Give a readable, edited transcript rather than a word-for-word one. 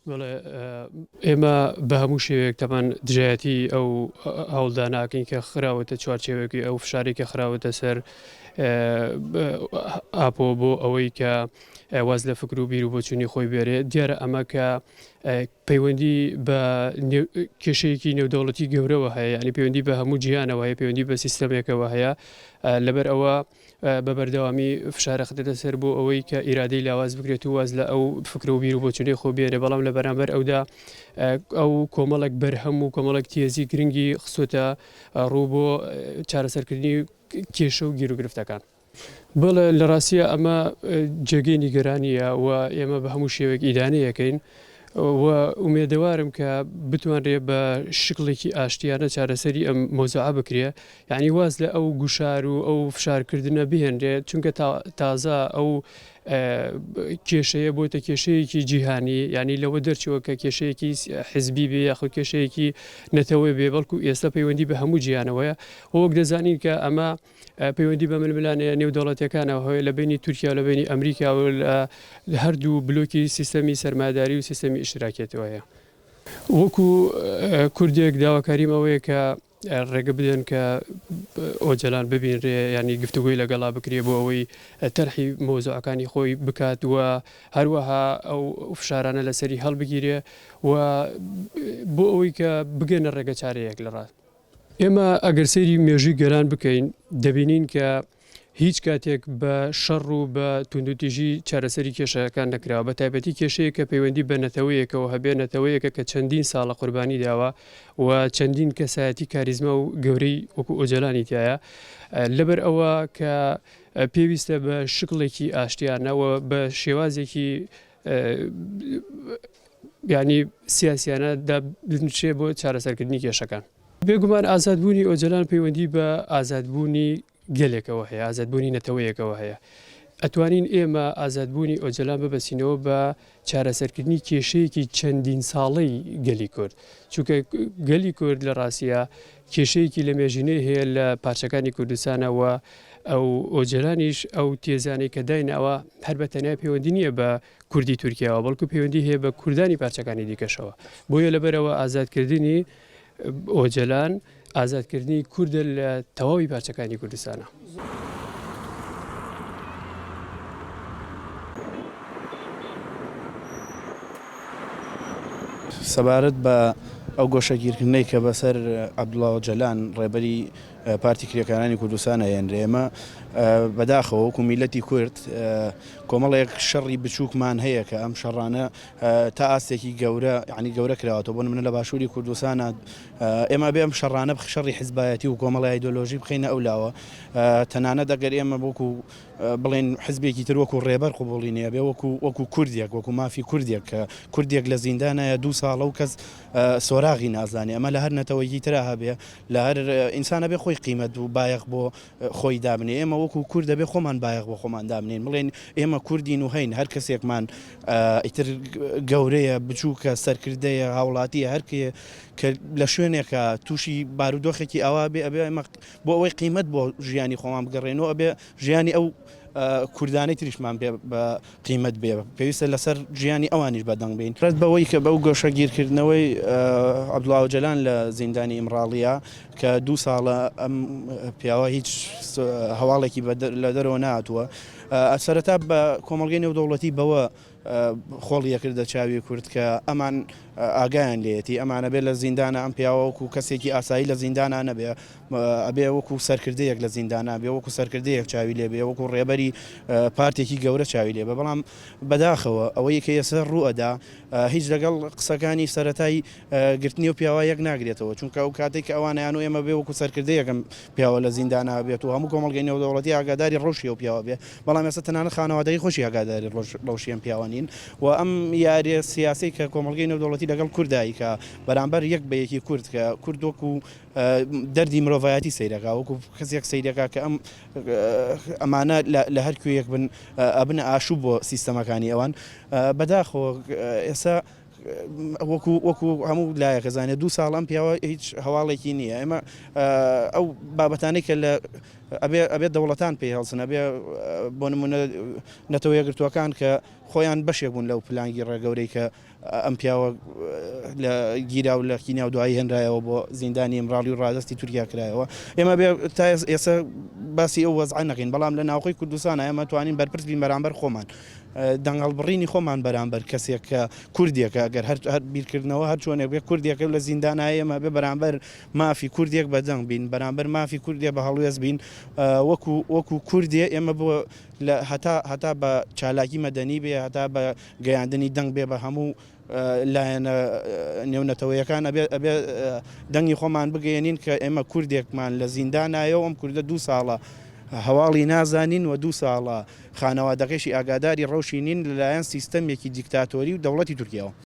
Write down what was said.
بەڵێ ئێمە بە هەموو شێوەیەک تەمان دژایەتی ئەو هەوڵداناکەین کە خراوەتە چوارچێوەکی ئەو فشارێکە خراوەتە سەر ئاپۆ بۆ ئەوەی کە واز لە فکر و بیر و بۆچوونی خۆی بێرێ دیارە ئەمە کە پەیوەندی بە کێشەیەکی نێودەوڵەتی گەورەوە هەیە ینی پەیوەندی بە هەموو جیهانەوە هەیە پەیوەندی بە سیستەمێکەوە هەیە لەبەر ئەوە بە بەردەوامی فشارە خدەتە سەر بۆ ئەوەی کە ئیرادەی لاواز بکرێت و واز لە ئەو فکر و بیر و بۆچوونی خۆ بێنێ بەڵام لە بەرامبەر ئەودا ئەو کۆمەڵێک بەرهەم و کۆمەڵێک تێزی گرنگی خسوۆتە ڕوو بۆ چارەسەرکردنی کێشە و گیر و گرفتەکان. بەڵێ لە ڕاستیە ئەمە جێگەی نیگەرانیە و ئێمە بە هەموو شێوێک ئیدانەیەکەین و ئومێدەوارم کە بتوانرێ بە شکڵێکی ئاشتیانە چارەسەری ئەم مۆزوعە بکرێ یعنی واز لە ئەو گوشار و ئەو فشارکردنە بهێنرێت چونکە تازە ئەو کێشەیە بۆتە کێشەیەکی جیهانی ینی لەوە دەرچەوە کە کێشەیەکی حزبی بێ یاخود کێشەیەکی نەتەوەی بێ بەڵکو ئێستا پەیوەندی بە هەموو جیهانەوەیە وەک دەزانین کە ئەمە پەیوەندی بە ململانەیە نێودەوڵەتەکانەوە هەیە لە بینی تورکیا لە بینی ئەمریکا و هەردوو بلۆکی سیستەمی سەرماداری و سیستەمی ئیشتراکێتەوەیە وەکو کوردێک داواکاریم ئەوەیە کە ڕێگە بدەن کە ئۆجەلان ببینرێ ینی گفتوگوی لەگەڵا بکرێ بۆ ئەوەی تەرحی مۆزوعەکانی خۆی بکات وە هەروەها ئەو فشارانە لەسەری هەڵبگیرێ و بۆ ئەوەی کە بگەنە ڕێگە چارەیەک لە ڕاست. ئێمە ئەگەر سەیری مێژووی گەران بکەین دەبینین کە هیچ کاتێک بە شەڕ و بە توندوتیژی چارەسەری کێشەکان نەکراوە بە تایبەتی کێشەیە کە پەیوەندی بە نەتەوەیەکەوە هەبێ نەتەوەیەکە کە چەندین ساڵە قوربانی داوە و چەندین کەسایەتی کاریزمە و گەورەی وەکو ئۆجەلانی تایە لەبەر ئەوە کە پێویستە بە شکڵێکی ئاشتیانەوە بە شێوازێکی ینی سیاسیانە دابنچێ بۆ چارەسەرکردنی کێشەکان. بێگومان ئازادبوونی ئۆجەلان پەیوەندی بە ئازادبوونی گەلێکەوە هەیە ئازادبوونی نەتەوەیەکەوە هەیە ئەتوانین ئێمە ئازادبوونی ئۆجەلان ببەسینەوە بە چارەسەرکردنی کێشەیەکی چەندین ساڵەی گەلی کورد چونکە گەلی کورد لە ڕاستیە کێشەیەکی لە مێژینەی هەیە لە پارچەکانی کوردستانەوە ئەو ئۆجەلانیش ئەو تێزانەی کە داینەوە هەر بە تەنیا پەیوەندی نییە بە کوردی تورکیاوە بەڵکو پەیوەندی هەیە بە کوردانی پارچەکانی دیکەشەوە بۆیە لەبەرەوە ئازادکردنی ئۆجەلان ئازادکردنی کوردە لە تەواوی پارچەکانی کوردستانە. سەبارەت بە ئەو گۆشەگیرکردنەی کە بەسەر عەبدوڵڵا ئۆجەلان ڕێبەری پارتی کرێکارانی کوردستانە هێنرێ ئێمە بەداخەوە وەکو میلەتی کورد کۆمەڵێک شەڕی بچووکمان هەیە کە ئەم شەڕانە تا ئاستێکی گەورە ینی گەورە کراوەتەوە بۆ منە لە باشووری کوردستانە ئێمە بێ ئەم شەڕانە شەڕی حیزبایەتی و کۆمەڵی ئایدۆلۆژی بخینە ئەولاوە تەنانەت ئەگەر ئێمە وەکو بڵێن حزبێکی تر وەکو ڕێبەر قوبوڵی نییە بێ وەکو کوردێک وەکو مافی کوردێک کە کوردێک لە زیندانایە 2 ساڵە و کەس سۆراغی نازانێ ئەمە لە هەر نەتەوەیکی ترا هەبێ لە هەر ئینسانە بێ خۆی قیمەت و بایەخ بۆ خۆی دابنێ ئێمە وەکو کورد دەبێ خۆمان بایەخ بۆ خۆمان دابنین بڵێن ئێمە کوردین و هەین هەر کەسێکمان ئیتر گەورەیە بچووکە سەرکردەیە هاوڵاتیە هەرکێ کە لە شوێنێکە تووشی بارودۆخێکی ئەوا بێ ئەبێ ئێمە بۆ ئەوەی قیمەت بۆ ژیانی خۆمان بگەڕێنەوە ئەبێ ژیانی ئەو کوردانی تریشمان بێ بە قیمەت بێ پێویستە لەسەر ژیانی ئەوانیش بەدەنگ بین ڕێت بەوەی کە بەو گۆشەگیرکردنەوەی عەبدوڵڵا ئۆجەلان لە زیندانی ئیمڕاڵیە کە 2 ساڵە ئەم پیاوە هیچ هەواڵێکی لە دەرەوە نهاتووە سەرەتا بە کۆمەڵگەی نێودەوڵەتی بەوە خۆڵیە کردە چاوی کورد کە ئەمان ئاگایان لێتی ئەمانە بێت لە زیندانە ئەم پیاوە وەکو کەسێکی ئاسایی لە زیندانە نەبێ ئەبێ وەکو سەرکردەیەک لە زیندانە بێ وەکو سەرکردەیەک چاوی لێ بێ وەکو ڕێبەری پارتێکی گەورە چاوی لێ بە بەڵام بەداخەوە ئەوەی کە ئێستا ڕوئەدا هیچ لەگەڵ قسەکانی سەرەتایی گرتنی و پیاوە یەک ناگرێتەوە چونکە ئەو کاتێک ئەوانیان و ئێمە بێ وەکو سەرکردەیەکەم پیاوە لە زیندانە بێت و هەموو کۆمەڵگەی نێودەوڵەتی ئاگاداری ڕۆژی و پیاوە بێ بەڵام ئێستا تەنانەت خانەوادەی خۆشی ئاگاداری ڕۆژی ئەم پیاوانین و ئەم یاریە سیاسی کە کۆمەڵگەی نێودەوڵەتی لەگەڵ کوردایی کە بەرامبەر یەک بە یەکی کورد کە کورد وەکو دەردی مرۆڤایەتی سەیرەکە وەکو کەسێک سەیرەکە کە ئەمانە لە هەر کوێیەک بن ئەبنە ئاشوب بۆ سیستەمەکانی ئەوان بەداخەوە ئێستا وەکو هەموو لایەکە زانێت 2 ساڵ ئەم پیاوە هیچ هەواڵێکی نییە ئێمە ئەو بابەتانەی کە لە ئەبێت دەوڵەتان پێی هەڵسن ئەبێ بۆ نمونە نەتەوە یەکگرتووەکان کە خۆیان بەشێک بوون لەو پلانگی ڕێگەورەی کە ئەم پیاوە لە گیرا و لە کینیا و دوایی هێنرایەوە بۆ زیندانی ئەمراڵی و ڕادستی تورکیا کرایەوە ئێمە تا ئێستا باسی ئەو وەزع نەکەین بەڵام لە ناوخۆی کوردستانە ئێمە توانین بەرپرس بین بەرامبەر خۆمان دەنگەڵبڕینی خۆمان بەرامبەر کەسێک کە کوردێکە ئەگەر هەر بیرکردنەوە هەر چۆنێک بێ کوردێکە لە زیندانای ئێمە بێ بەرامبەر مافی کوردێک بەدەنگ بین بەرامبەر مافی کوردێ بە هەڵوێز بین وەکو کوردێ ئێمە بۆ هەتا بە چالاکی مەدەنی بێ هەتا بە گەیاندنی دەنگ بێ بە هەموو لایەنە نێونەتەوەیەکان ئەبێ دەنگی خۆمان بگەێنین کە ئێمە کوردێکمان لە زیندانایەوە ئەم کوردە 2 ساڵە هەواڵی نازانین و 2 ساڵە خانەوادەکەشی ئاگاداری ڕەوشی نین لەلایەن سیستەمێکی دیکتاتۆری و دەوڵەتی تورکیاوە.